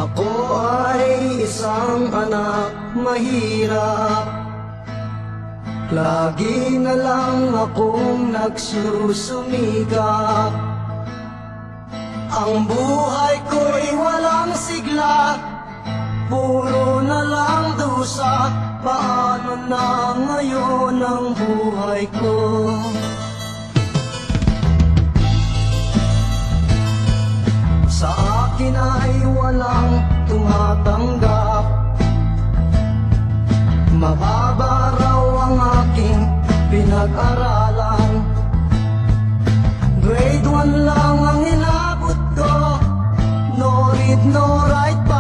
Ako ay isang anak mahirap, lagi na lang akong nagsusumikap. Ang buhay ko'y walang sigla, puro na lang dusa. Paano na ngayon ang buhay ko? Sa akin ay walang tumatanggap, mababa raw ang aking pinag-aralan. Grade 1 lang ang inabot ko, no read, no write.